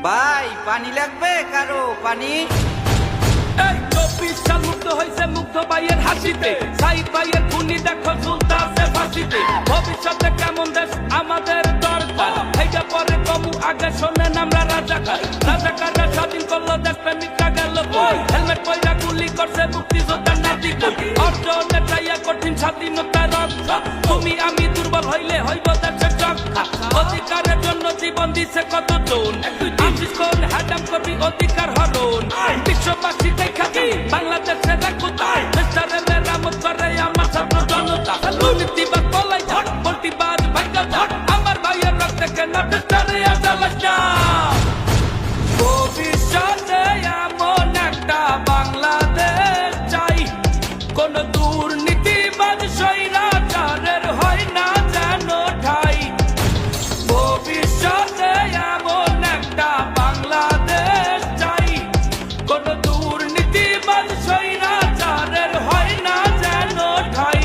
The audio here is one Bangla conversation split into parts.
ভাই পানি লাগবে কারো পানি? এই 24 সাল মুক্ত হয়েছে মুগ্ধ ভাইয়ের হাসিতে, সাইদ ভাইয়ের খুনি দেখো ঝুলতাছে ফাঁসিতে। ভবিষ্যতে কেমন দেশ আমাদের দরকার, এইটা পরে কমু আগে শোনেন আমরা রাজাকার। রাজাকাররা স্বাধীন করলো দেশ, প্রেমিকরা গেল কই, হেলমেট পয়রা গুলি করছে মুক্তিযোদ্ধার নাতি কই। অর্জনে চাইয়া কঠিন স্বাধীনতার রক্ষা, তুমি আমি দুর্বল হইলে হইব দেশের রক্ষা। অধিকারের জন্য জীবন দিছে কতজন, আশিস কোন হ্যাডাম করবি অধিকার হরণ। বিশ্ববাসী দেখা কি বাংলাদেশের একতায়, দেশটারে মেরামত করে আমার ছাত্র জনতা। দুর্নীতিবাদ পলাই ঝড়, পল্টিবাজ ভাগ্য ঝড়, আমার ভাইয়ের রক্তে কেন দেশটারে আদালত না। ভবিষ্যতে এমন একটা বাংলাদেশ চাই, কোন দুর্নীতিবাদ স্বৈরাচারের হয় না যেন ঠাই। ভবিষ্যতে এমন একটা বাংলাদেশ চাই, কোন দুর্নীতিবাদ স্বৈরাচারের হয় না যেন ঠাই।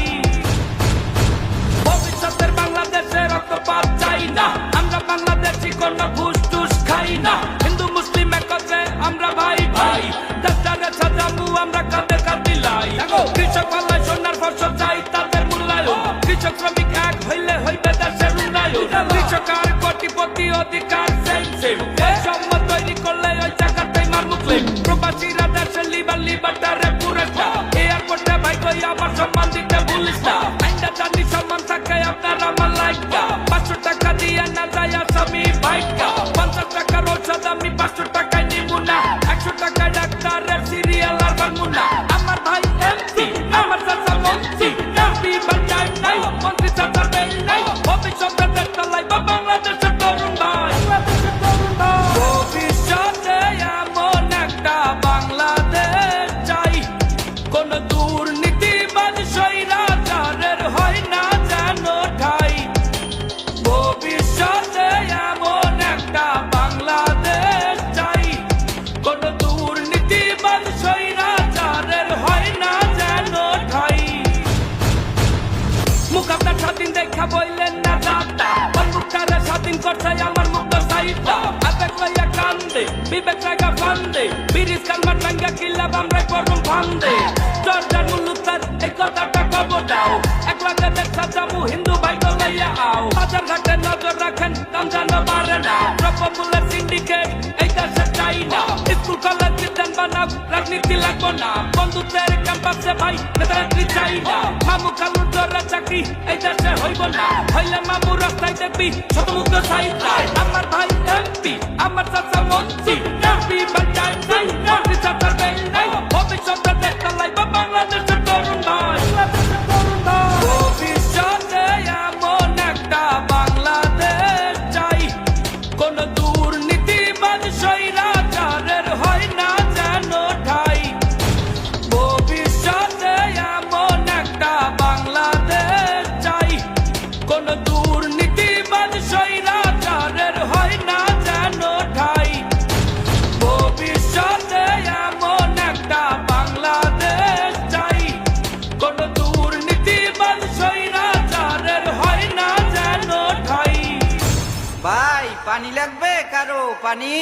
ভবিষ্যতের বাংলাদেশে রক্তপাত চাই না, আমরা বাংলাদেশি কোন ঘুষ টুস খাই না। হিন্দু মুসলিম একত্রে আমরা ভাই ভাই, দেশটারে সাজাবো আমরা কাঁধে কাঁধ মিলাই। কৃষক পাল্লায় সোনার ফসল চাই তাদের মূল্যায়ন, কৃষক শ্রমিক এক হইলে হইবে দেশের উন্নয়ন। কৃষক আর কোটিপতি অধিকার সেম সেম, সম্মত তৈরি করলে ওই জায়গাটাই মার মুসলিম। প্রবাসীরা দেশের লিবারটারে পুরস্কার, এয়ারপোর্টে ভাই কই আমার সম্মান দিতে ভুলিস না। আইনটা জানি সম্মান থাকে আপনার আমার লাইকা, 500 টাকা দিয়ে না যায় আসামি বাইকা। 50 টাকার ঔষধ আমি 500 টাকায় নিবো না, 100 টাকায় ডাক্তারের সিরিয়াল আর বানবো না। আমার ভাই এমপি, আমার চাচা মন্ত্রী, এমপি বাঞ্চায় নাই, মন্ত্রী চাচা নেই নাই। ভবিষ্যতে দেশ চালাইব বাংলাদেশের তরুণ ভাই। ভবিষ্যতে এমন একটা বাংলাদেশ চাই, কোন দুর্নীতিবাদ স্বৈরাচারের হয় না যেন ঠাই। ভবিষ্যতে এমন একটা বাংলাদেশ চাই, কোন দুর্নীতিবাদ স্বৈরাচারের হয় না যেন ঠাই। মুখ আপনার স্বাধীন দেখা বললেন না দাদা, মুখটারে স্বাধীন করছে আমার মুক্ত সাহিত্যা। আবেগ লইয়া কান্দে, বিবেক লাগা ফান্দে, বিরিজ কালমার টাঙ্গা কিল্লা বামরাই করুন ফান্দে। জর্জার মুলুকদার এই কথাটা কবো দাও, এক লাখে দেখা যাবো হিন্দু ভাই লইয়া আও। বাজার ঘাটে নজর রাখেন কাম যেন বাড়ে না, দ্রব্যমূল্যের সিন্ডিকেট এই দেশে চাই না। স্কুল কলেজ বিদ্যান বানাও, রাজনীতি লাগবো না, বন্ধুত্বের ক্যাম্পাসে ভাই নেতানেত্রী চাই না। মামু খালুর জোরে চাকরি এই দেশে হইব না, হইলে মামু রাস্তায় দেখবি শতমুক্ত সাহিত্যায়। আমার ভাই এমপি, আমার চাচা মন্ত্রী, এমপি বাঞ্চায় নাই, মন্ত্রী চাচা নেই নাই। ভবিষ্যতে দেশ চালাইব বাংলাদেশের তরুণ ভাই। ভবিষ্যতে এমন একটা বাংলাদেশ চাই, কোন দুর্নীতিবাদ স্বৈরাচারের হয় না যেন ঠাই। ভবিষ্যতে এমন একটা বাংলাদেশ চাই, কোন দুর্নীতিবাদ স্বৈরাচারের হয় না যেন ঠাই। ভবিষ্যতে এমন একটা বাংলাদেশ চাই, কোন দুর্নীতিবাদ স্বৈরাচারের হয় না যেন ঠাই। ভাই পানি লাগবে কারো পানি?